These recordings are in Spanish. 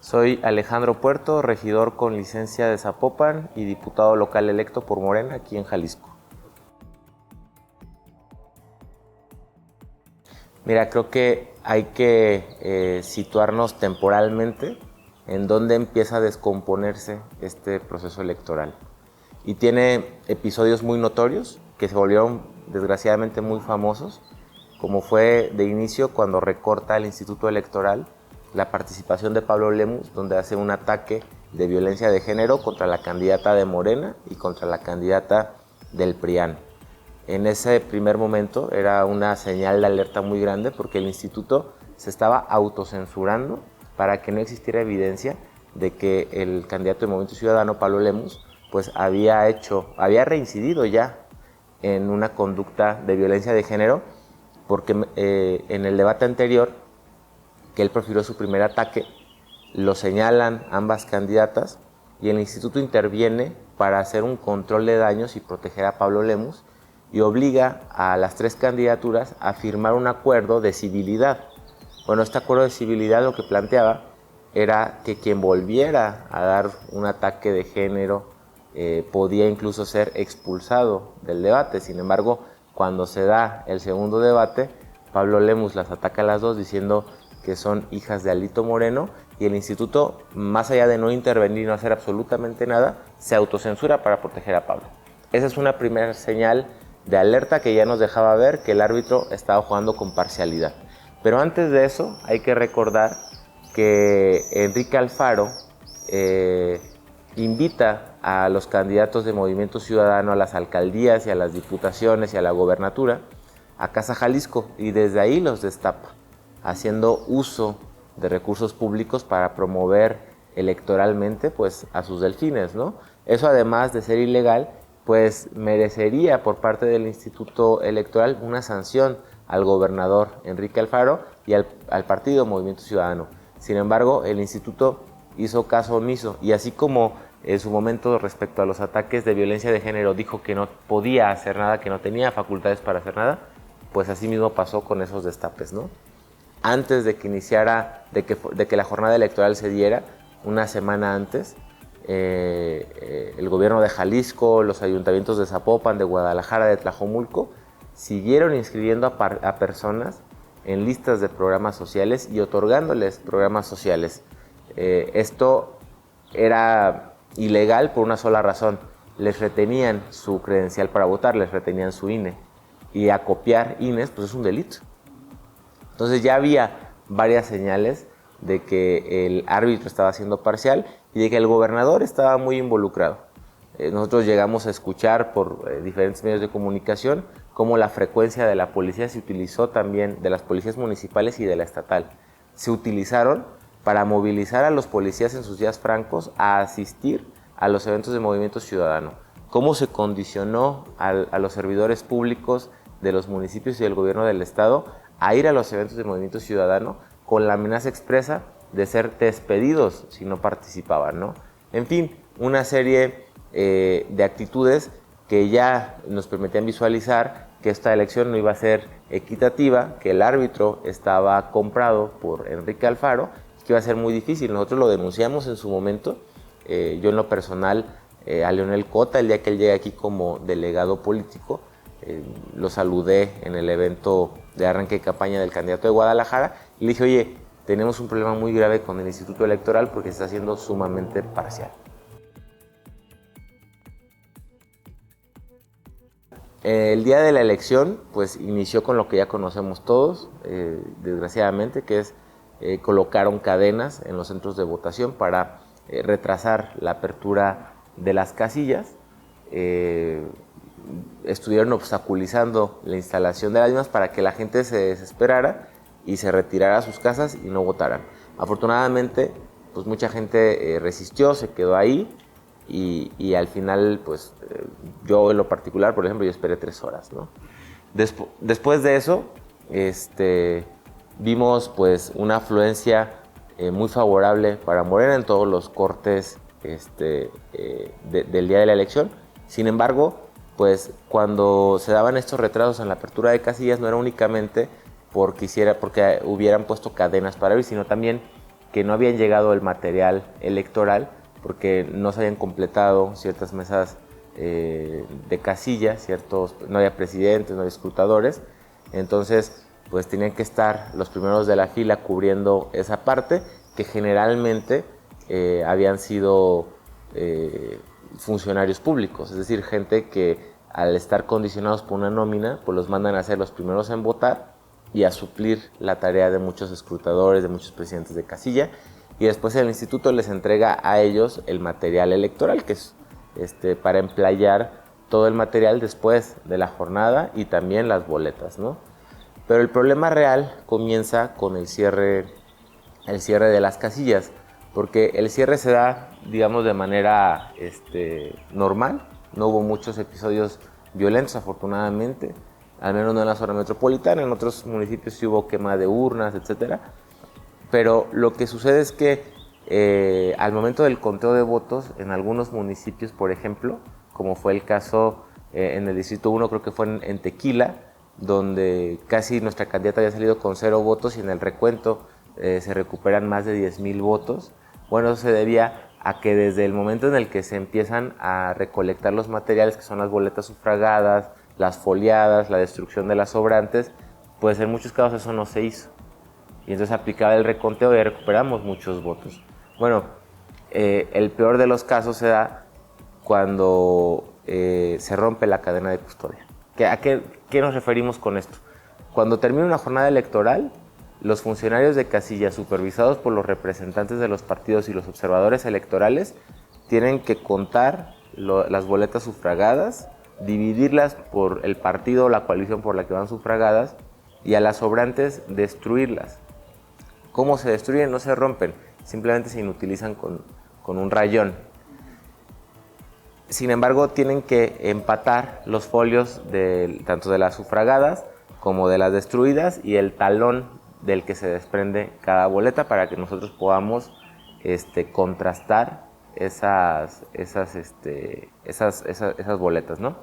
Soy Alejandro Puerto, regidor con licencia de Zapopan y diputado local electo por Morena aquí en Jalisco. Mira, creo que hay que situarnos temporalmente en dónde empieza a descomponerse este proceso electoral. Y tiene episodios muy notorios que se volvieron desgraciadamente muy famosos, como fue de inicio cuando recorta el Instituto Electoral la participación de Pablo Lemus, donde hace un ataque de violencia de género contra la candidata de Morena y contra la candidata del PRIAN. En ese primer momento era una señal de alerta muy grande porque el instituto se estaba autocensurando para que no existiera evidencia de que el candidato de Movimiento Ciudadano, Pablo Lemus, pues había reincidido ya en una conducta de violencia de género, porque en el debate anterior que él profirió su primer ataque, lo señalan ambas candidatas y el instituto interviene para hacer un control de daños y proteger a Pablo Lemus y obliga a las tres candidaturas a firmar un acuerdo de civilidad. Bueno, este acuerdo de civilidad lo que planteaba era que quien volviera a dar un ataque de género podía incluso ser expulsado del debate. Sin embargo, cuando se da el segundo debate, Pablo Lemus las ataca a las dos diciendo que son hijas de Alito Moreno, y el instituto, más allá de no intervenir y no hacer absolutamente nada, se autocensura para proteger a Pablo. Esa es una primera señal de alerta que ya nos dejaba ver que el árbitro estaba jugando con parcialidad. Pero antes de eso hay que recordar que Enrique Alfaro invita a los candidatos de Movimiento Ciudadano a las alcaldías y a las diputaciones y a la gobernatura a Casa Jalisco, y desde ahí los destapa, haciendo uso de recursos públicos para promover electoralmente pues a sus delfines, ¿no? Eso, además de ser ilegal, pues merecería por parte del Instituto Electoral una sanción al gobernador Enrique Alfaro y al partido Movimiento Ciudadano. Sin embargo, el instituto hizo caso omiso, y así como en su momento respecto a los ataques de violencia de género dijo que no podía hacer nada, que no tenía facultades para hacer nada, pues así mismo pasó con esos destapes, ¿no? Antes de que iniciara, de que la jornada electoral se diera, una semana antes, el gobierno de Jalisco, los ayuntamientos de Zapopan, de Guadalajara, de Tlajomulco, siguieron inscribiendo a personas en listas de programas sociales y otorgándoles programas sociales. Esto era ilegal por una sola razón: les retenían su credencial para votar, les retenían su INE, y acopiar INEs pues es un delito. Entonces ya había varias señales de que el árbitro estaba siendo parcial y de que el gobernador estaba muy involucrado. Nosotros llegamos a escuchar por diferentes medios de comunicación cómo la frecuencia de la policía se utilizó también, de las policías municipales y de la estatal. Se utilizaron para movilizar a los policías en sus días francos a asistir a los eventos de Movimiento Ciudadano. Cómo se condicionó a los servidores públicos de los municipios y del gobierno del estado a ir a los eventos de Movimiento Ciudadano con la amenaza expresa de ser despedidos si no participaban, ¿no? En fin, una serie de actitudes que ya nos permitían visualizar que esta elección no iba a ser equitativa, que el árbitro estaba comprado por Enrique Alfaro, que iba a ser muy difícil. Nosotros lo denunciamos en su momento, yo en lo personal a Leonel Cota, el día que él llega aquí como delegado político, lo saludé en el evento de arranque de campaña del candidato de Guadalajara y le dije: oye, tenemos un problema muy grave con el Instituto Electoral porque se está haciendo sumamente parcial. El día de la elección pues inició con lo que ya conocemos todos, desgraciadamente, que es colocaron cadenas en los centros de votación para retrasar la apertura de las casillas. Estuvieron obstaculizando la instalación de las mismas para que la gente se desesperara y se retirara a sus casas y no votaran. Afortunadamente, pues mucha gente resistió, se quedó ahí y al final, pues yo en lo particular, por ejemplo, yo esperé 3 horas, ¿no? Después de eso, vimos pues una afluencia muy favorable para Morena en todos los cortes del día de la elección. Sin embargo, pues cuando se daban estos retrasos en la apertura de casillas no era únicamente porque hubieran puesto cadenas para abrir, sino también que no habían llegado el material electoral porque no se habían completado ciertas mesas de casilla, no había presidentes, no había escrutadores, entonces pues tenían que estar los primeros de la fila cubriendo esa parte que generalmente habían sido funcionarios públicos, es decir, gente que al estar condicionados por una nómina, pues los mandan a ser los primeros en votar y a suplir la tarea de muchos escrutadores, de muchos presidentes de casilla, y después el instituto les entrega a ellos el material electoral, que es para emplayar todo el material después de la jornada y también las boletas, ¿no? Pero el problema real comienza con el cierre de las casillas, porque el cierre se da, digamos, de manera normal. No hubo muchos episodios violentos, afortunadamente, al menos no en la zona metropolitana. En otros municipios sí hubo quema de urnas, etc. Pero lo que sucede es que al momento del conteo de votos, en algunos municipios, por ejemplo, como fue el caso en el Distrito 1, creo que fue en Tequila, donde casi nuestra candidata había salido con 0 votos y en el recuento se recuperan más de 10,000 votos. Bueno, eso se debía a que desde el momento en el que se empiezan a recolectar los materiales, que son las boletas sufragadas, las foliadas, la destrucción de las sobrantes, pues en muchos casos eso no se hizo. Y entonces aplicaba el reconteo y recuperamos muchos votos. Bueno, el peor de los casos se da cuando se rompe la cadena de custodia. ¿A qué nos referimos con esto? Cuando termina una jornada electoral, los funcionarios de casilla, supervisados por los representantes de los partidos y los observadores electorales, tienen que contar las boletas sufragadas, dividirlas por el partido o la coalición por la que van sufragadas y a las sobrantes destruirlas. ¿Cómo se destruyen? No se rompen, simplemente se inutilizan con un rayón. Sin embargo, tienen que empatar los folios tanto de las sufragadas como de las destruidas y el talón del que se desprende cada boleta para que nosotros podamos contrastar esas boletas, ¿no?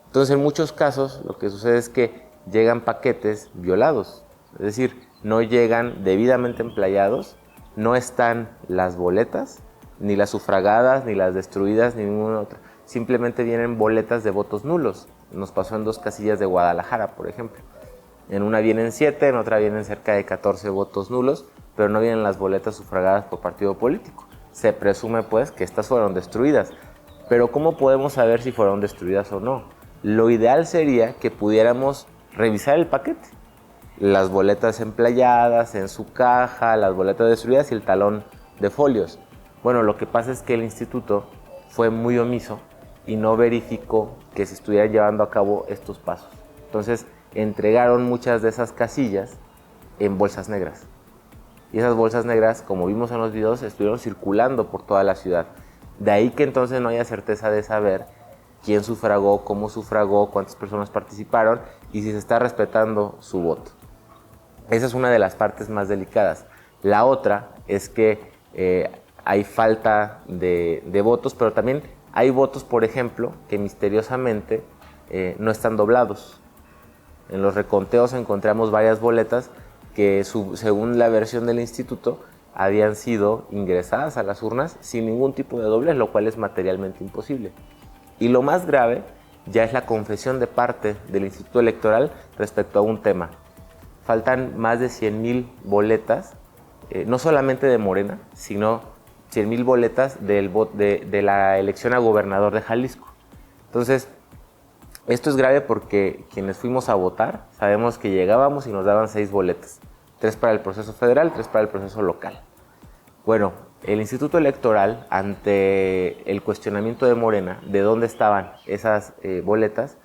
Entonces, en muchos casos, lo que sucede es que llegan paquetes violados, es decir, no llegan debidamente emplayados, no están las boletas, ni las sufragadas, ni las destruidas, ni ninguna otra. Simplemente vienen boletas de votos nulos. Nos pasó en 2 casillas de Guadalajara, por ejemplo. En una vienen 7, en otra vienen cerca de 14 votos nulos, pero no vienen las boletas sufragadas por partido político. Se presume, pues, que estas fueron destruidas. Pero ¿cómo podemos saber si fueron destruidas o no? Lo ideal sería que pudiéramos revisar el paquete. Las boletas emplayadas en su caja, las boletas destruidas y el talón de folios. Bueno, lo que pasa es que el instituto fue muy omiso y no verificó que se estuvieran llevando a cabo estos pasos. Entonces, entregaron muchas de esas casillas en bolsas negras. Y esas bolsas negras, como vimos en los videos, estuvieron circulando por toda la ciudad. De ahí que entonces no haya certeza de saber quién sufragó, cómo sufragó, cuántas personas participaron y si se está respetando su voto. Esa es una de las partes más delicadas. La otra es que hay falta de votos, pero también hay votos, por ejemplo, que misteriosamente no están doblados. En los reconteos encontramos varias boletas que, según la versión del instituto, habían sido ingresadas a las urnas sin ningún tipo de doblez, lo cual es materialmente imposible. Y lo más grave ya es la confesión de parte del Instituto Electoral respecto a un tema. Faltan más de 100,000 boletas, no solamente de Morena, sino 100,000 boletas de la elección a gobernador de Jalisco. Entonces, esto es grave porque quienes fuimos a votar sabemos que llegábamos y nos daban 6 boletas. 3 para el proceso federal, 3 para el proceso local. Bueno, el Instituto Electoral, ante el cuestionamiento de Morena de dónde estaban esas boletas,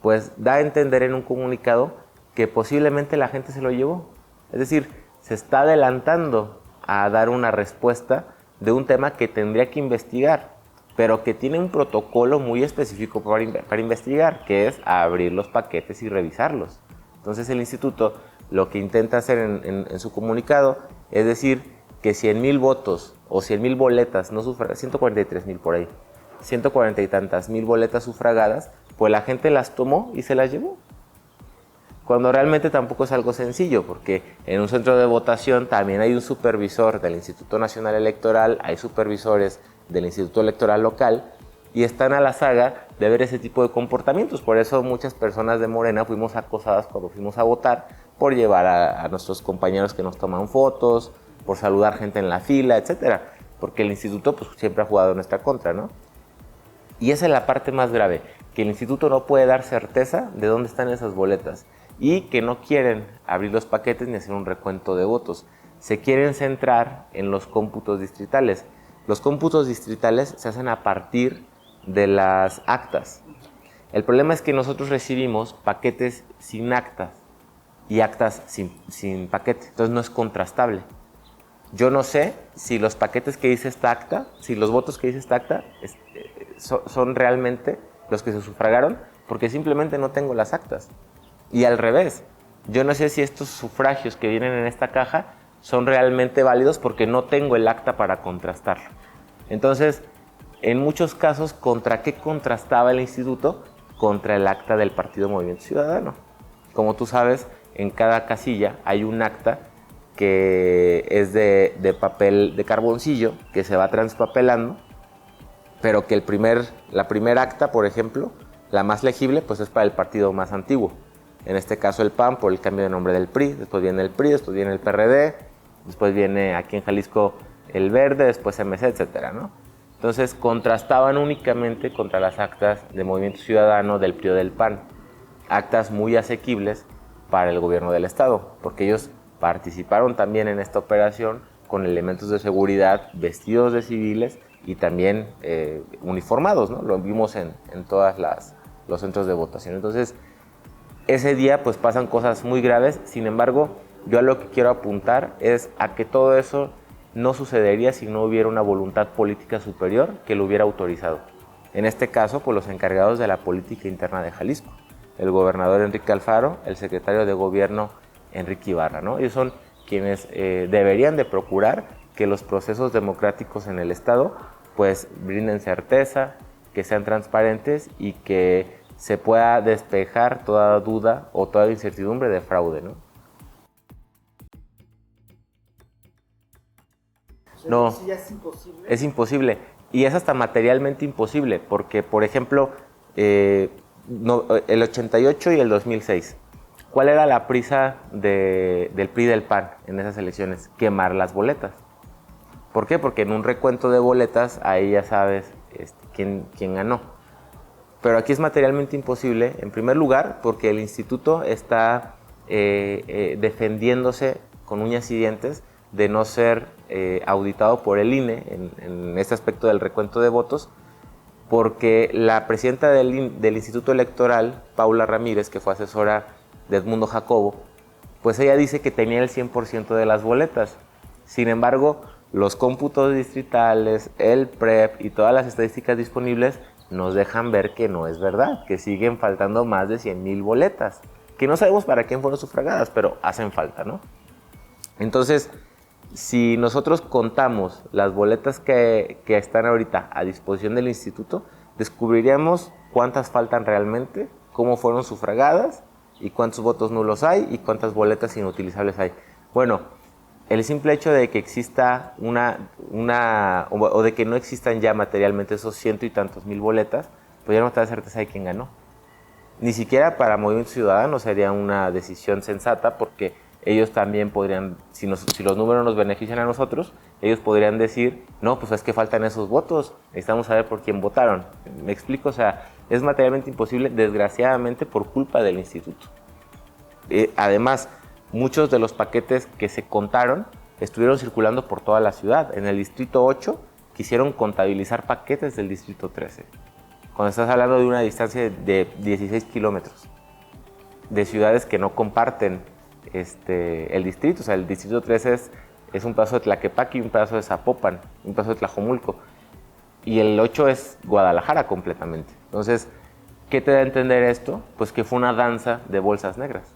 pues da a entender en un comunicado que posiblemente la gente se lo llevó. Es decir, se está adelantando a dar una respuesta de un tema que tendría que investigar, pero que tiene un protocolo muy específico para investigar, que es abrir los paquetes y revisarlos. Entonces el instituto lo que intenta hacer en su comunicado es decir que 100,000 votos o 100,000 boletas no sufragadas, 143,000 por ahí, 140 y tantas mil boletas sufragadas, pues la gente las tomó y se las llevó. cuando realmente tampoco es algo sencillo, porque en un centro de votación también hay un supervisor del Instituto Nacional Electoral, hay supervisores del Instituto Electoral local, y están a la saga de ver ese tipo de comportamientos. Por eso muchas personas de Morena fuimos acosadas cuando fuimos a votar, por llevar a nuestros compañeros que nos toman fotos, por saludar gente en la fila, etcétera, porque el instituto pues, siempre ha jugado en nuestra contra, ¿no? Y esa es la parte más grave, que el instituto no puede dar certeza de dónde están esas boletas y que no quieren abrir los paquetes ni hacer un recuento de votos. Se quieren centrar en los cómputos distritales. Los cómputos distritales se hacen a partir de las actas. El problema es que nosotros recibimos paquetes sin actas y actas sin paquete, entonces no es contrastable. Yo no sé si los paquetes que dice esta acta, si los votos que dice esta acta son realmente los que se sufragaron, porque simplemente no tengo las actas. Y al revés, yo no sé si estos sufragios que vienen en esta caja son realmente válidos porque no tengo el acta para contrastarlo. Entonces, en muchos casos, ¿contra qué contrastaba el instituto? Contra el acta del Partido Movimiento Ciudadano. Como tú sabes, en cada casilla hay un acta que es de papel de carboncillo que se va transpapelando, pero que la primera acta, por ejemplo, la más legible, pues es para el partido más antiguo. En este caso el PAN por el cambio de nombre del PRI, después viene el PRI, después viene el PRD, después viene aquí en Jalisco el Verde, después MC, etcétera, ¿no? Entonces contrastaban únicamente contra las actas de Movimiento Ciudadano, del PRI o del PAN, actas muy asequibles para el gobierno del estado, porque ellos participaron también en esta operación con elementos de seguridad vestidos de civiles y también uniformados, ¿no? Lo vimos en todos los centros de votación. Entonces, ese día pues pasan cosas muy graves, sin embargo, yo a lo que quiero apuntar es a que todo eso no sucedería si no hubiera una voluntad política superior que lo hubiera autorizado. En este caso, pues los encargados de la política interna de Jalisco, el gobernador Enrique Alfaro, el secretario de gobierno Enrique Ibarra, ¿no? Ellos son quienes deberían de procurar que los procesos democráticos en el estado pues brinden certeza, que sean transparentes y que se pueda despejar toda duda o toda incertidumbre de fraude, ¿no? No, ¿Eso ya es imposible? Es imposible. Y es hasta materialmente imposible, porque, por ejemplo, el 88 y el 2006, ¿cuál era la prisa del PRI y del PAN en esas elecciones? Quemar las boletas. ¿Por qué? Porque en un recuento de boletas, ahí ya sabes quién ganó. Pero aquí es materialmente imposible, en primer lugar, porque el instituto está defendiéndose con uñas y dientes de no ser auditado por el INE en este aspecto del recuento de votos, porque la presidenta del Instituto Electoral, Paula Ramírez, que fue asesora de Edmundo Jacobo, pues ella dice que tenía el 100% de las boletas. Sin embargo, los cómputos distritales, el PREP y todas las estadísticas disponibles nos dejan ver que no es verdad, que siguen faltando más de 100,000 boletas, que no sabemos para quién fueron sufragadas, pero hacen falta, ¿no? Entonces, si nosotros contamos las boletas que están ahorita a disposición del instituto, descubriríamos cuántas faltan realmente, cómo fueron sufragadas y cuántos votos nulos hay y cuántas boletas inutilizables hay. Bueno, el simple hecho de que exista o de que no existan ya materialmente esos ciento y tantos mil boletas, pues ya no te da certeza de quién ganó. Ni siquiera para Movimiento Ciudadano sería una decisión sensata, porque ellos también podrían, si los números nos benefician a nosotros, ellos podrían decir, no, pues es que faltan esos votos, necesitamos saber por quién votaron. ¿Me explico? O sea, es materialmente imposible, desgraciadamente, por culpa del instituto. Además, muchos de los paquetes que se contaron estuvieron circulando por toda la ciudad. En el distrito 8 quisieron contabilizar paquetes del distrito 13. Cuando estás hablando de una distancia de 16 kilómetros, de ciudades que no comparten el distrito. O sea, el distrito 13 es un pedazo de Tlaquepaque y un pedazo de Zapopan, un pedazo de Tlajomulco. Y el 8 es Guadalajara completamente. Entonces, ¿qué te da a entender esto? Pues que fue una danza de bolsas negras.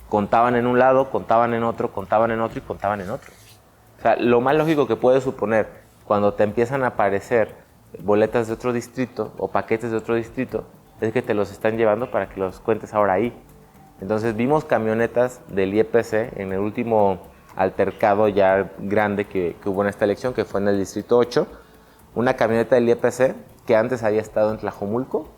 Contaban en un lado, contaban en otro, contaban en otro y contaban en otro. O sea, lo más lógico que puedes suponer cuando te empiezan a aparecer boletas de otro distrito o paquetes de otro distrito es que te los están llevando para que los cuentes ahora ahí. Entonces vimos camionetas del IEPC en el último altercado ya grande que hubo en esta elección, que fue en el Distrito 8, una camioneta del IEPC que antes había estado en Tlajomulco,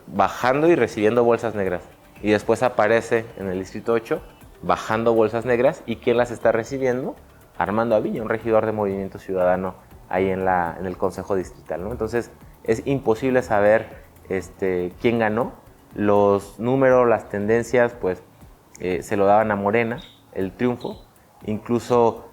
bajando y recibiendo bolsas negras. Y después aparece en el Distrito 8, bajando bolsas negras. ¿Y quién las está recibiendo? Armando Aviña, un regidor de Movimiento Ciudadano ahí en el Consejo Distrital, ¿no? Entonces es imposible saber quién ganó. Los números, las tendencias, pues se lo daban a Morena, el triunfo. Incluso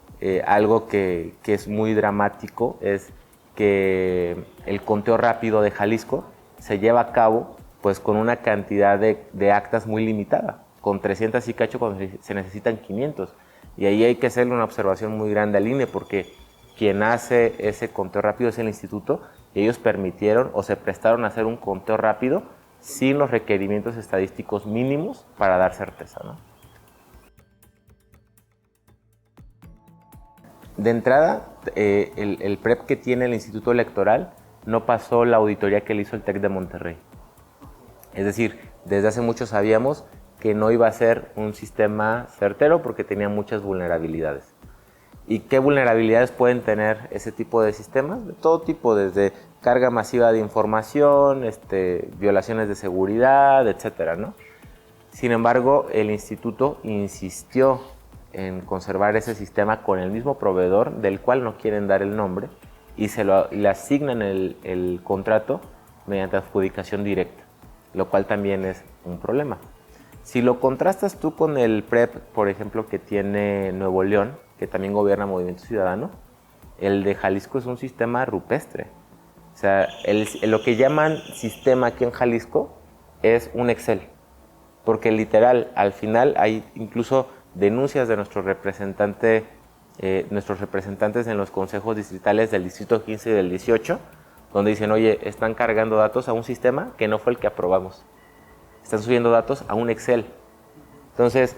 algo que es muy dramático es que el conteo rápido de Jalisco se lleva a cabo pues con una cantidad de actas muy limitada, con 300 y cacho cuando se necesitan 500. Y ahí hay que hacerle una observación muy grande al INE, porque quien hace ese conteo rápido es el instituto, y ellos permitieron o se prestaron a hacer un conteo rápido sin los requerimientos estadísticos mínimos para dar certeza, ¿no? De entrada, el PREP que tiene el Instituto Electoral no pasó la auditoría que le hizo el TEC de Monterrey. Es decir, desde hace mucho sabíamos que no iba a ser un sistema certero porque tenía muchas vulnerabilidades. ¿Y qué vulnerabilidades pueden tener ese tipo de sistemas? De todo tipo, desde carga masiva de información, violaciones de seguridad, etcétera, ¿no? Sin embargo, el instituto insistió en conservar ese sistema con el mismo proveedor, del cual no quieren dar el nombre, y le asignan el contrato mediante adjudicación directa, lo cual también es un problema. Si lo contrastas tú con el PREP, por ejemplo, que tiene Nuevo León, que también gobierna Movimiento Ciudadano, el de Jalisco es un sistema rupestre. O sea, lo que llaman sistema aquí en Jalisco es un Excel, porque literal, al final hay incluso denuncias de nuestros representantes en los consejos distritales del Distrito 15 y del 18, donde dicen, oye, están cargando datos a un sistema que no fue el que aprobamos. Están subiendo datos a un Excel. Entonces,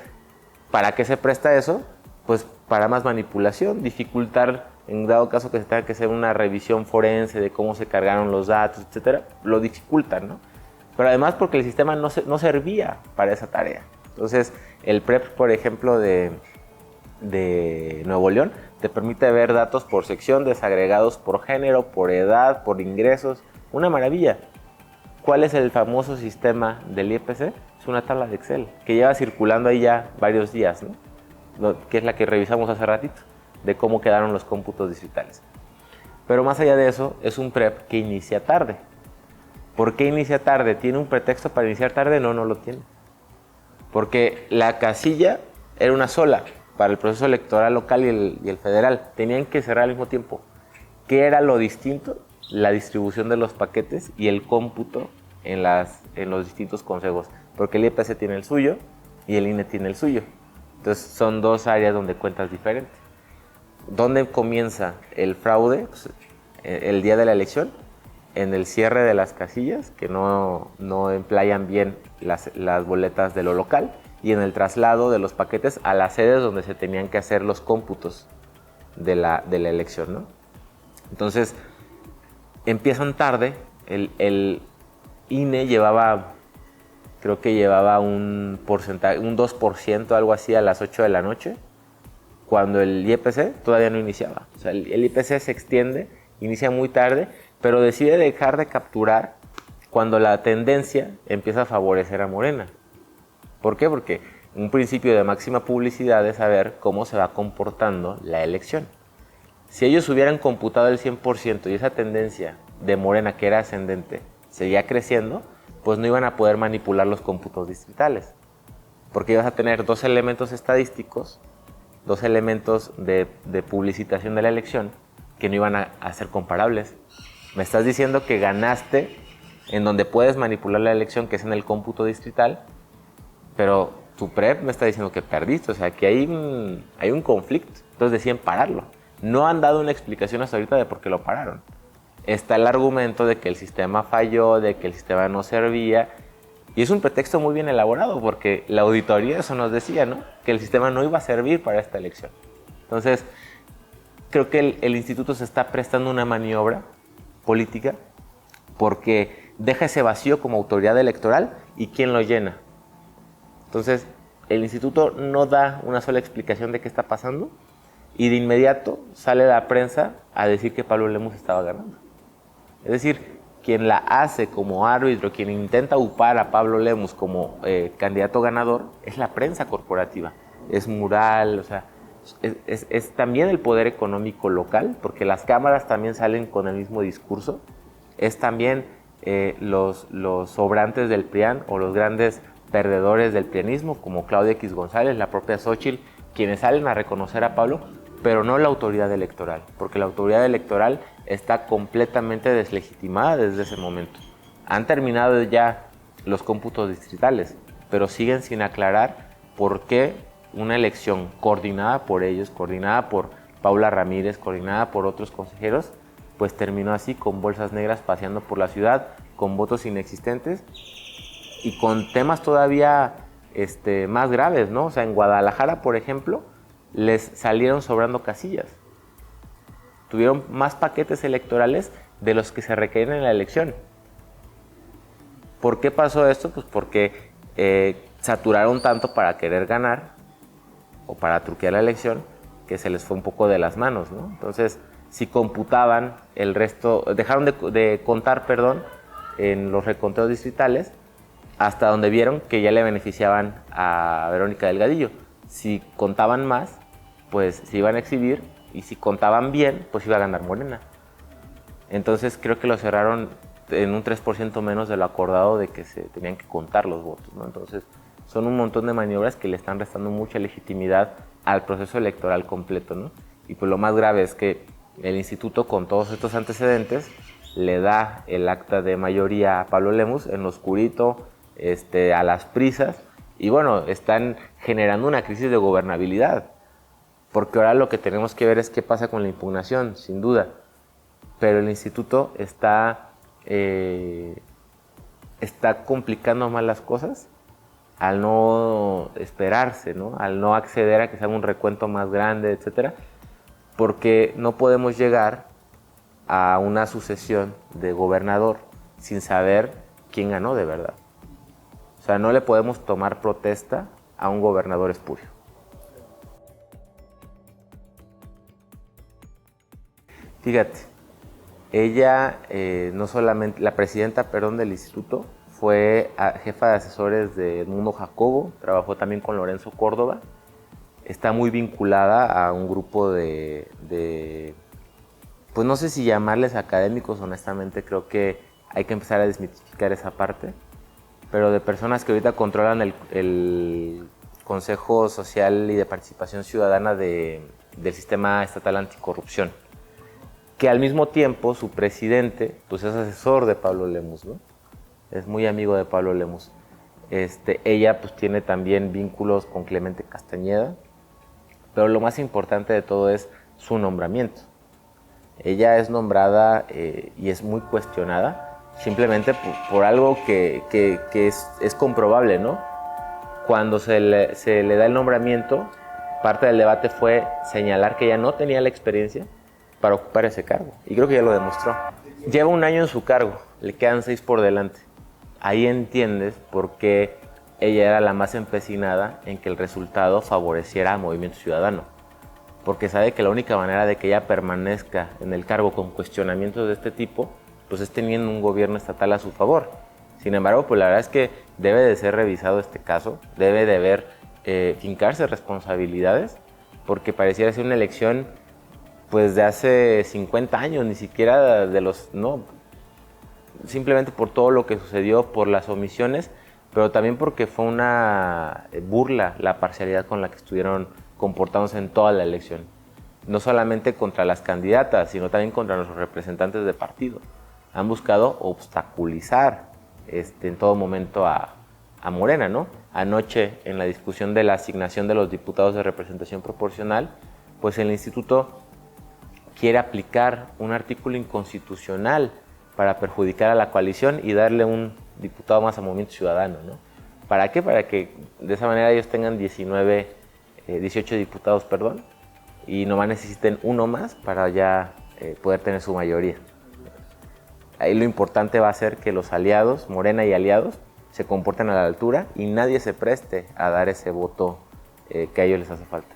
¿para qué se presta eso? Pues para más manipulación, dificultar, en dado caso que se tenga que hacer una revisión forense de cómo se cargaron los datos, etcétera, lo dificultan, ¿no? Pero además porque el sistema no servía para esa tarea. Entonces, el PREP, por ejemplo, de Nuevo León, te permite ver datos por sección, desagregados por género, por edad, por ingresos. Una maravilla. ¿Cuál es el famoso sistema del IEPC? Es una tabla de Excel que lleva circulando ahí ya varios días, ¿no? Que es la que revisamos hace ratito, de cómo quedaron los cómputos distritales. Pero más allá de eso, es un PREP que inicia tarde. ¿Por qué inicia tarde? ¿Tiene un pretexto para iniciar tarde? No, no lo tiene. Porque la casilla era una sola para el proceso electoral local y el federal. Tenían que cerrar al mismo tiempo. ¿Qué era lo distinto? La distribución de los paquetes y el cómputo en los distintos consejos. Porque el IEPC tiene el suyo y el INE tiene el suyo. Entonces son dos áreas donde cuentas diferentes. ¿Dónde comienza el fraude? Pues, el día de la elección, en el cierre de las casillas, que no emplayan bien las boletas de lo local, y en el traslado de los paquetes a las sedes donde se tenían que hacer los cómputos de la elección, ¿no? Entonces, empiezan tarde. El INE creo que llevaba un porcentaje, un 2%, algo así, a las 8 de la noche, cuando el IEPC todavía no iniciaba. O sea, el IEPC se extiende, inicia muy tarde, pero decide dejar de capturar cuando la tendencia empieza a favorecer a Morena. ¿Por qué? Porque un principio de máxima publicidad es saber cómo se va comportando la elección. Si ellos hubieran computado el 100% y esa tendencia de Morena, que era ascendente, seguía creciendo, pues no iban a poder manipular los cómputos distritales. Porque ibas a tener dos elementos estadísticos, dos elementos de publicitación de la elección que no iban a ser comparables. Me estás diciendo que ganaste en donde puedes manipular la elección, que es en el cómputo distrital, pero tu PREP me está diciendo que perdiste. O sea, que hay un conflicto. Entonces deciden pararlo. No han dado una explicación hasta ahorita de por qué lo pararon. Está el argumento de que el sistema falló, de que el sistema no servía. Y es un pretexto muy bien elaborado, porque la auditoría eso nos decía, ¿no? Que el sistema no iba a servir para esta elección. Entonces, creo que el instituto se está prestando una maniobra política porque deja ese vacío como autoridad electoral. ¿Y quién lo llena? Entonces, el instituto no da una sola explicación de qué está pasando y de inmediato sale la prensa a decir que Pablo Lemus estaba ganando. Es decir, quien la hace como árbitro, quien intenta upar a Pablo Lemus como candidato ganador, es la prensa corporativa. Es Mural, o sea, es también el poder económico local, porque las cámaras también salen con el mismo discurso. Es también los sobrantes del PRIAN o los grandes perdedores del prianismo, como Claudia X González, la propia Xóchitl, quienes salen a reconocer a Pablo, pero no la autoridad electoral, porque la autoridad electoral está completamente deslegitimada desde ese momento. Han terminado ya los cómputos distritales, pero siguen sin aclarar por qué una elección coordinada por ellos, coordinada por Paula Ramírez, coordinada por otros consejeros, pues terminó así, con bolsas negras paseando por la ciudad, con votos inexistentes y con temas todavía más graves, ¿no? O sea, en Guadalajara, por ejemplo, les salieron sobrando casillas. Tuvieron más paquetes electorales de los que se requerían en la elección. ¿Por qué pasó esto? Pues porque saturaron tanto para querer ganar o para truquear la elección que se les fue un poco de las manos, ¿no? Entonces, si computaban el resto, dejaron de contar, en los reconteos distritales, hasta donde vieron que ya le beneficiaban a Verónica Delgadillo. Si contaban más, pues se iban a exhibir, y si contaban bien, pues iba a ganar Morena. Entonces creo que lo cerraron en un 3% menos de lo acordado de que se tenían que contar los votos, ¿no? Entonces son un montón de maniobras que le están restando mucha legitimidad al proceso electoral completo, ¿no? Y pues lo más grave es que el instituto, con todos estos antecedentes, le da el acta de mayoría a Pablo Lemus en lo oscurito, a las prisas, y bueno, están generando una crisis de gobernabilidad, porque ahora lo que tenemos que ver es qué pasa con la impugnación, sin duda, pero el instituto está complicando más las cosas al no esperarse, ¿no? Al no acceder a que sea un recuento más grande, etcétera, porque no podemos llegar a una sucesión de gobernador sin saber quién ganó de verdad. O sea, no le podemos tomar protesta a un gobernador espurio. Fíjate, ella no solamente, la presidenta, del instituto, fue jefa de asesores de Edmundo Jacobo, trabajó también con Lorenzo Córdoba, está muy vinculada a un grupo pues no sé si llamarles académicos, honestamente creo que hay que empezar a desmitificar esa parte, pero de personas que ahorita controlan el Consejo Social y de Participación Ciudadana del Sistema Estatal Anticorrupción, que al mismo tiempo su presidente pues es asesor de Pablo Lemus, ¿no? Es muy amigo de Pablo Lemus. Ella pues tiene también vínculos con Clemente Castañeda, pero lo más importante de todo es su nombramiento. Ella es nombrada y es muy cuestionada simplemente por algo que es comprobable, ¿no? Cuando se le da el nombramiento, parte del debate fue señalar que ella no tenía la experiencia para ocupar ese cargo, y creo que ya lo demostró. Lleva 1 año en su cargo, le quedan 6 por delante. Ahí entiendes por qué ella era la más empecinada en que el resultado favoreciera al Movimiento Ciudadano, porque sabe que la única manera de que ella permanezca en el cargo con cuestionamientos de este tipo, pues es teniendo un gobierno estatal a su favor. Sin embargo, pues la verdad es que debe de ser revisado este caso, debe de fincarse responsabilidades, porque pareciera ser una elección pues de hace 50 años, ni siquiera no, simplemente por todo lo que sucedió, por las omisiones, pero también porque fue una burla la parcialidad con la que estuvieron comportándose en toda la elección. No solamente contra las candidatas, sino también contra nuestros representantes de partido. Han buscado obstaculizar en todo momento a Morena, ¿no? Anoche, en la discusión de la asignación de los diputados de representación proporcional, pues el instituto quiere aplicar un artículo inconstitucional para perjudicar a la coalición y darle un diputado más a Movimiento Ciudadano, ¿no? ¿Para qué? Para que de esa manera ellos tengan 18 diputados, y nomás necesiten uno más para ya poder tener su mayoría. Ahí lo importante va a ser que los aliados, Morena y aliados, se comporten a la altura y nadie se preste a dar ese voto que a ellos les hace falta.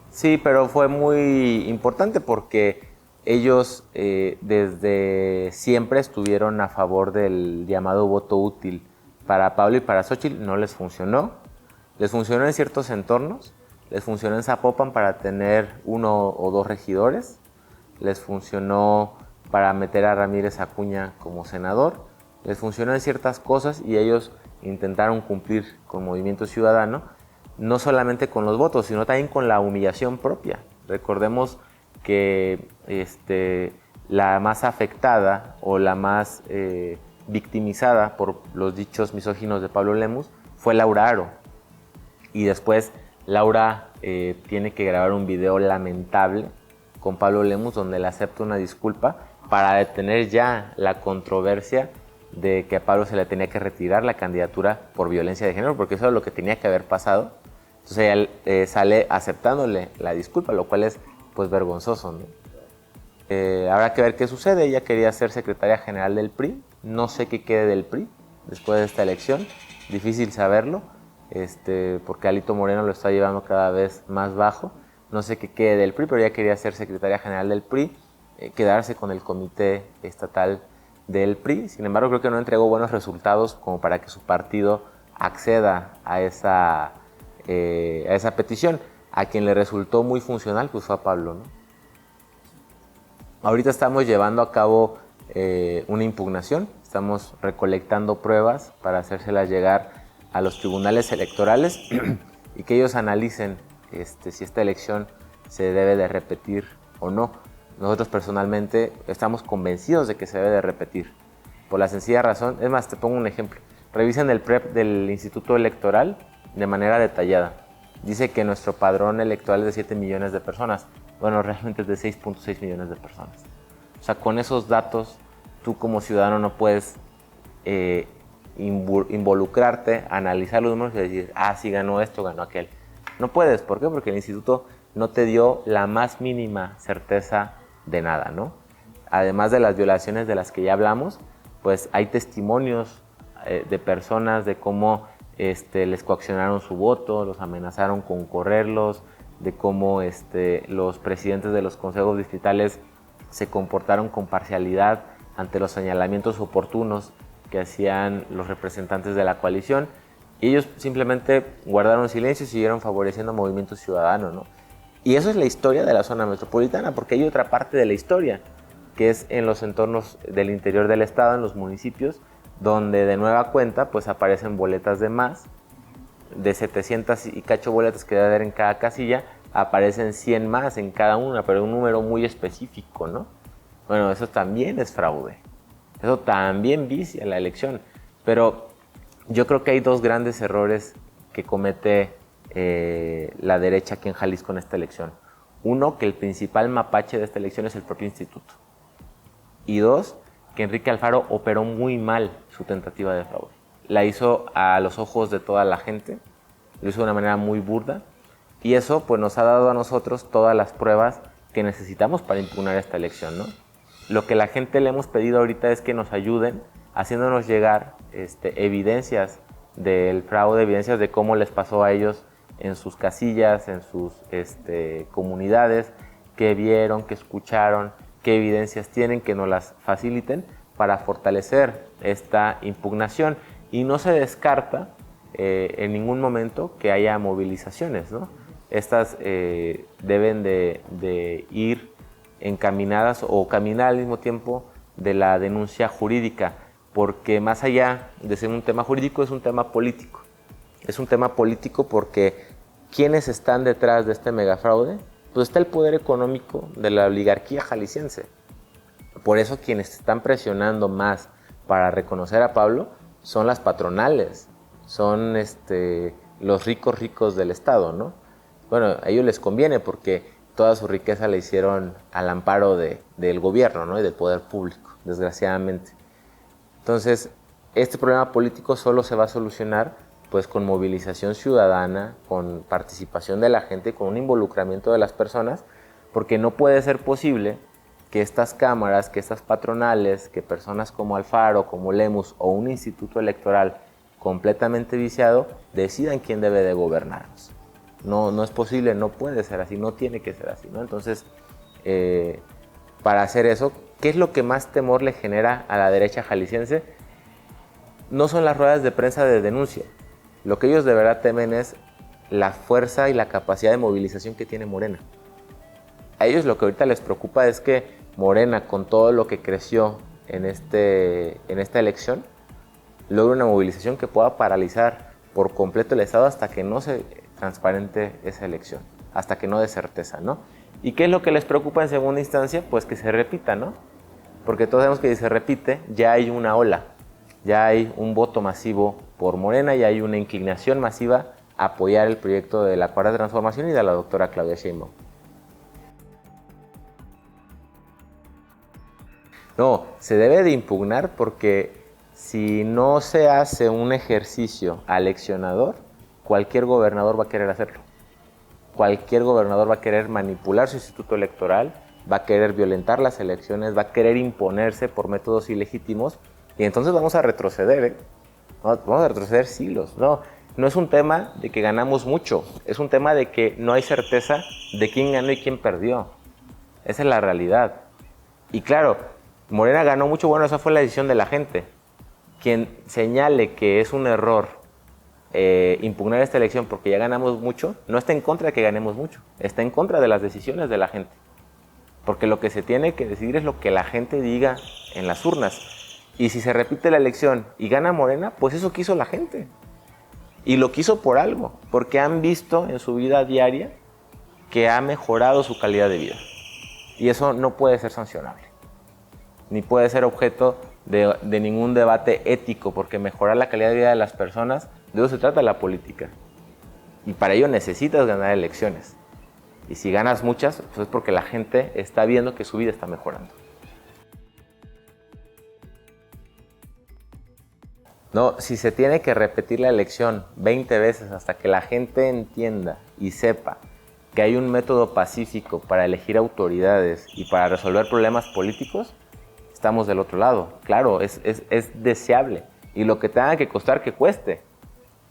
Sí, pero fue muy importante porque ellos desde siempre estuvieron a favor del llamado voto útil. Para Pablo y para Xóchitl no les funcionó. Les funcionó en ciertos entornos. Les funcionó en Zapopan para tener 1 o 2 regidores. Les funcionó para meter a Ramírez Acuña como senador. Les funcionó en ciertas cosas y ellos intentaron cumplir con Movimiento Ciudadano, no solamente con los votos, sino también con la humillación propia. Recordemos que la más afectada o la más victimizada por los dichos misóginos de Pablo Lemus fue Laura Aro. Y después Laura tiene que grabar un video lamentable con Pablo Lemus donde le acepta una disculpa para detener ya la controversia de que a Pablo se le tenía que retirar la candidatura por violencia de género, porque eso es lo que tenía que haber pasado. Entonces ella sale aceptándole la disculpa, lo cual es pues vergonzoso, ¿no? Habrá que ver qué sucede. Ella quería ser secretaria general del PRI. No sé qué quede del PRI después de esta elección. Difícil saberlo, porque Alito Moreno lo está llevando cada vez más bajo. No sé qué quede del PRI, pero ella quería ser secretaria general del PRI, quedarse con el comité estatal del PRI. Sin embargo, creo que no entregó buenos resultados como para que su partido acceda a esa petición. A quien le resultó muy funcional pues fue a Pablo, ¿no? Ahorita estamos llevando a cabo una impugnación. Estamos recolectando pruebas para hacérselas llegar a los tribunales electorales y que ellos analicen si esta elección se debe de repetir o no. Nosotros personalmente estamos convencidos de que se debe de repetir, por la sencilla razón. Es más, te pongo un ejemplo. Revisen el PREP del Instituto Electoral de manera detallada. Dice que nuestro padrón electoral es de 7 millones de personas. Bueno, realmente es de 6.6 millones de personas. O sea, con esos datos, tú como ciudadano no puedes involucrarte, analizar los números y decir, sí ganó esto, ganó aquel. No puedes. ¿Por qué? Porque el instituto no te dio la más mínima certeza de nada, ¿no? Además de las violaciones de las que ya hablamos, pues hay testimonios de personas de cómo les coaccionaron su voto, los amenazaron con correrlos, de cómo los presidentes de los consejos distritales se comportaron con parcialidad ante los señalamientos oportunos que hacían los representantes de la coalición, y ellos simplemente guardaron silencio y siguieron favoreciendo Movimiento Ciudadano, ¿no? Y eso es la historia de la zona metropolitana, porque hay otra parte de la historia, que es en los entornos del interior del estado, en los municipios, donde de nueva cuenta pues aparecen boletas de más, de 700 y cacho boletas que debe haber en cada casilla, aparecen 100 más en cada una, pero un número muy específico, ¿no? Bueno, eso también es fraude, eso también vicia la elección, pero yo creo que hay 2 grandes errores que comete la derecha aquí en Jalisco en esta elección. Uno, que el principal mapache de esta elección es el propio instituto. Y 2, que Enrique Alfaro operó muy mal su tentativa de fraude. La hizo a los ojos de toda la gente, lo hizo de una manera muy burda, y eso pues nos ha dado a nosotros todas las pruebas que necesitamos para impugnar esta elección, ¿no? Lo que la gente le hemos pedido ahorita es que nos ayuden haciéndonos llegar evidencias del fraude, evidencias de cómo les pasó a ellos en sus casillas, en sus comunidades, qué vieron, qué escucharon, qué evidencias tienen, que nos las faciliten para fortalecer esta impugnación. Y no se descarta en ningún momento que haya movilizaciones, ¿no? Estas deben de ir encaminadas o caminar al mismo tiempo de la denuncia jurídica, porque más allá de ser un tema jurídico es un tema político. Es un tema político porque ¿quiénes están detrás de este megafraude? Pues está el poder económico de la oligarquía jalisciense. Por eso quienes están presionando más para reconocer a Pablo son las patronales, son los ricos del estado, ¿no? Bueno, a ellos les conviene porque toda su riqueza la hicieron al amparo del gobierno, ¿no? Y del poder público, desgraciadamente. Entonces, este problema político solo se va a solucionar pues con movilización ciudadana, con participación de la gente, con un involucramiento de las personas, porque no puede ser posible que estas cámaras, que estas patronales, que personas como Alfaro, como Lemus o un instituto electoral completamente viciado decidan quién debe de gobernarnos. No es posible, no puede ser así, no tiene que ser así, ¿no? Entonces, para hacer eso, ¿qué es lo que más temor le genera a la derecha jalisciense? No son las ruedas de prensa de denuncia. Lo que ellos de verdad temen es la fuerza y la capacidad de movilización que tiene Morena. A ellos lo que ahorita les preocupa es que Morena, con todo lo que creció en esta elección, logre una movilización que pueda paralizar por completo el Estado hasta que no se transparente esa elección, hasta que no dé certeza, ¿no? ¿Y qué es lo que les preocupa en segunda instancia? Pues que se repita, ¿no? Porque todos sabemos que si se repite, ya hay una ola, ya hay un voto masivo por Morena, ya hay una inclinación masiva a apoyar el proyecto de la Cuarta Transformación y de la doctora Claudia Sheinbaum. No, se debe de impugnar porque si no se hace un ejercicio aleccionador, cualquier gobernador va a querer hacerlo. Cualquier gobernador va a querer manipular su instituto electoral, va a querer violentar las elecciones, va a querer imponerse por métodos ilegítimos y entonces vamos a retroceder, ¿eh? Vamos a retroceder siglos. No es un tema de que ganamos mucho, es un tema de que no hay certeza de quién ganó y quién perdió. Esa es la realidad. Y claro, Morena ganó mucho, bueno, esa fue la decisión de la gente. Quien señale que es un error impugnar esta elección porque ya ganamos mucho, no está en contra de que ganemos mucho, está en contra de las decisiones de la gente. Porque lo que se tiene que decidir es lo que la gente diga en las urnas. Y si se repite la elección y gana Morena, pues eso quiso la gente. Y lo quiso por algo, porque han visto en su vida diaria que ha mejorado su calidad de vida. Y eso no puede ser sancionable, ni puede ser objeto de ningún debate ético, porque mejorar la calidad de vida de las personas, de eso se trata la política. Y para ello necesitas ganar elecciones. Y si ganas muchas, pues es porque la gente está viendo que su vida está mejorando. No, si se tiene que repetir la elección 20 veces hasta que la gente entienda y sepa que hay un método pacífico para elegir autoridades y para resolver problemas políticos, estamos del otro lado. Claro, es deseable. Y lo que tenga que costar, que cueste.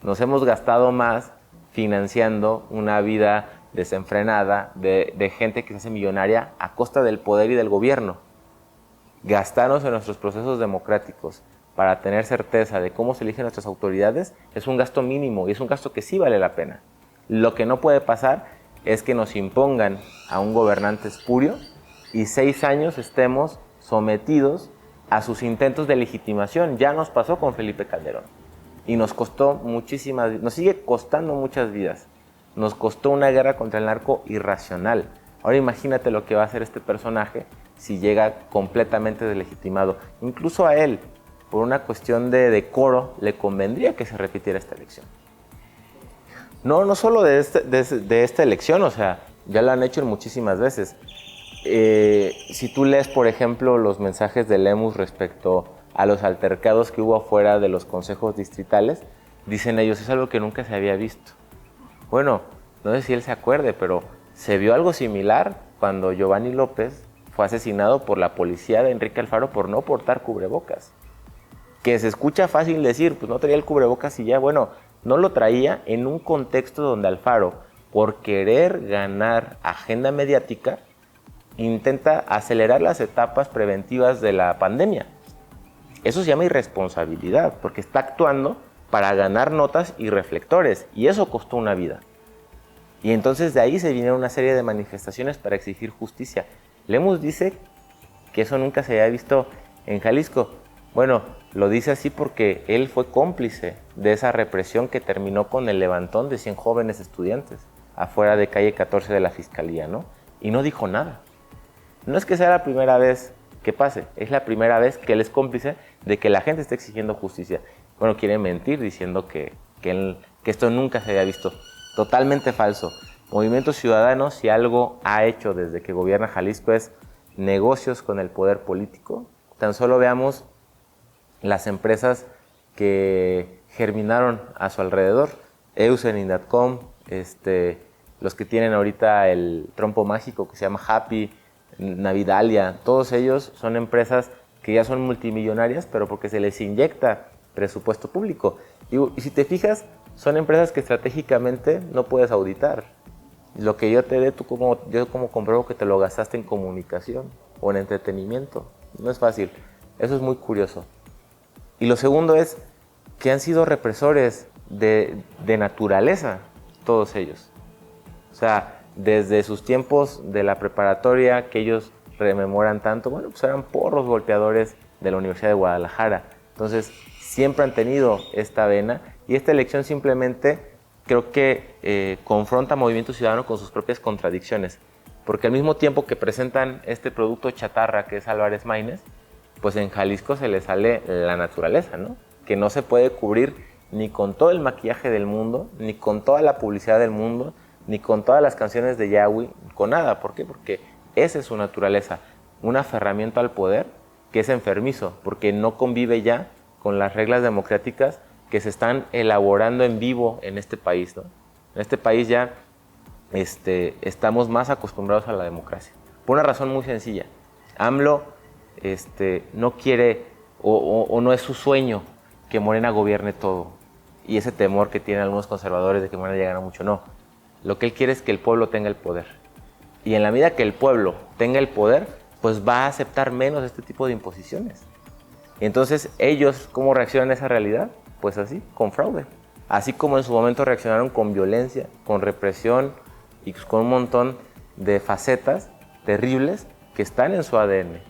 Nos hemos gastado más financiando una vida desenfrenada de gente que se hace millonaria a costa del poder y del gobierno. Gastarnos en nuestros procesos democráticos para tener certeza de cómo se eligen nuestras autoridades es un gasto mínimo y es un gasto que sí vale la pena. Lo que no puede pasar es que nos impongan a un gobernante espurio y 6 años estemos sometidos a sus intentos de legitimación. Ya nos pasó con Felipe Calderón y nos costó muchísimas, nos sigue costando muchas vidas. Nos costó una guerra contra el narco irracional. Ahora imagínate lo que va a hacer este personaje si llega completamente deslegitimado. Incluso a él, por una cuestión de decoro, le convendría que se repitiera esta elección. No solo de esta elección, o sea, ya lo han hecho muchísimas veces. Si tú lees, por ejemplo, los mensajes de Lemus respecto a los altercados que hubo afuera de los consejos distritales, dicen ellos, es algo que nunca se había visto. Bueno, no sé si él se acuerde, pero se vio algo similar cuando Giovanni López fue asesinado por la policía de Enrique Alfaro por no portar cubrebocas. Que se escucha fácil decir, pues no traía el cubrebocas y ya, bueno, no lo traía en un contexto donde Alfaro, por querer ganar agenda mediática, intenta acelerar las etapas preventivas de la pandemia. Eso se llama irresponsabilidad, porque está actuando para ganar notas y reflectores, y eso costó una vida. Y entonces de ahí se vinieron una serie de manifestaciones para exigir justicia. Lemus dice que eso nunca se había visto en Jalisco. Bueno, lo dice así porque él fue cómplice de esa represión que terminó con el levantón de 100 jóvenes estudiantes afuera de calle 14 de la Fiscalía, ¿no? Y no dijo nada. No es que sea la primera vez que pase, es la primera vez que él es cómplice de que la gente esté exigiendo justicia. Bueno, quiere mentir diciendo que esto nunca se había visto. Totalmente falso. Movimiento Ciudadano, si algo ha hecho desde que gobierna Jalisco, es negocios con el poder político. Tan solo veamos las empresas que germinaron a su alrededor. Eusen, Indatcom, los que tienen ahorita el trompo mágico que se llama Happy, Navidalia, todos ellos son empresas que ya son multimillonarias, pero porque se les inyecta presupuesto público. Y si te fijas, son empresas que estratégicamente no puedes auditar. Lo que yo te dé, yo como compruebo que te lo gastaste en comunicación o en entretenimiento. No es fácil. Eso es muy curioso. Y lo segundo es que han sido represores de naturaleza, todos ellos. O sea, desde sus tiempos de la preparatoria, que ellos rememoran tanto, bueno, pues eran porros golpeadores de la Universidad de Guadalajara. Entonces, siempre han tenido esta vena y esta elección simplemente creo que confronta a Movimiento Ciudadano con sus propias contradicciones. Porque al mismo tiempo que presentan este producto chatarra que es Álvarez Maínez, pues en Jalisco se le sale la naturaleza, ¿no? Que no se puede cubrir ni con todo el maquillaje del mundo, ni con toda la publicidad del mundo, ni con todas las canciones de Yahweh, con nada. ¿Por qué? Porque esa es su naturaleza, un aferramiento al poder que es enfermizo, porque no convive ya con las reglas democráticas que se están elaborando en vivo en este país, ¿no? En este país ya estamos más acostumbrados a la democracia, por una razón muy sencilla. AMLO no quiere o no es su sueño que Morena gobierne todo, y ese temor que tienen algunos conservadores de que Morena llegue a mucho, no. Lo que él quiere es que el pueblo tenga el poder. Y en la medida que el pueblo tenga el poder, pues va a aceptar menos este tipo de imposiciones. Y entonces ellos, ¿cómo reaccionan a esa realidad? Pues así, con fraude. Así como en su momento reaccionaron con violencia, con represión y con un montón de facetas terribles que están en su ADN.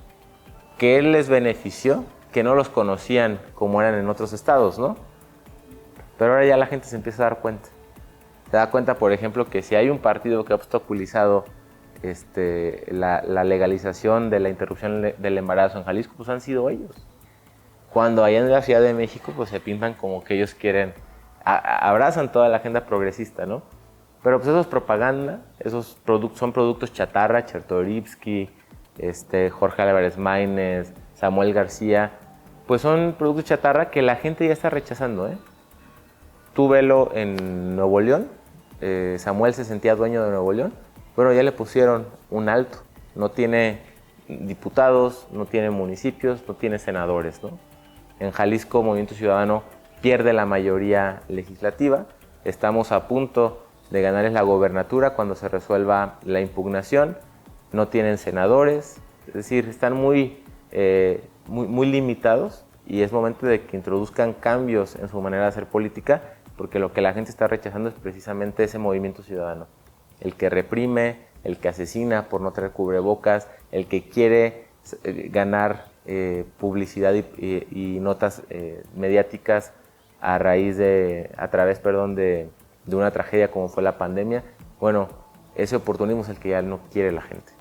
¿Qué les benefició? Que no los conocían como eran en otros estados, ¿no? Pero ahora ya la gente se empieza a dar cuenta. Se da cuenta, por ejemplo, que si hay un partido que ha obstaculizado la legalización de la interrupción del embarazo en Jalisco, pues han sido ellos. Cuando allá en la Ciudad de México, pues se pintan como que ellos quieren, abrazan toda la agenda progresista, ¿no? Pero pues eso es propaganda, son productos chatarra, Chertorivsky, Jorge Álvarez Maínez, Samuel García, pues son productos chatarra que la gente ya está rechazando, ¿eh? Tú velo en Nuevo León, Samuel se sentía dueño de Nuevo León, bueno, ya le pusieron un alto, no tiene diputados, no tiene municipios, no tiene senadores, ¿no? En Jalisco, Movimiento Ciudadano pierde la mayoría legislativa, estamos a punto de ganarles la gobernatura cuando se resuelva la impugnación, no tienen senadores, es decir, están muy limitados y es momento de que introduzcan cambios en su manera de hacer política, porque lo que la gente está rechazando es precisamente ese Movimiento Ciudadano, el que reprime, el que asesina por no traer cubrebocas, el que quiere ganar publicidad y notas mediáticas a través de una tragedia como fue la pandemia. Bueno, ese oportunismo es el que ya no quiere la gente.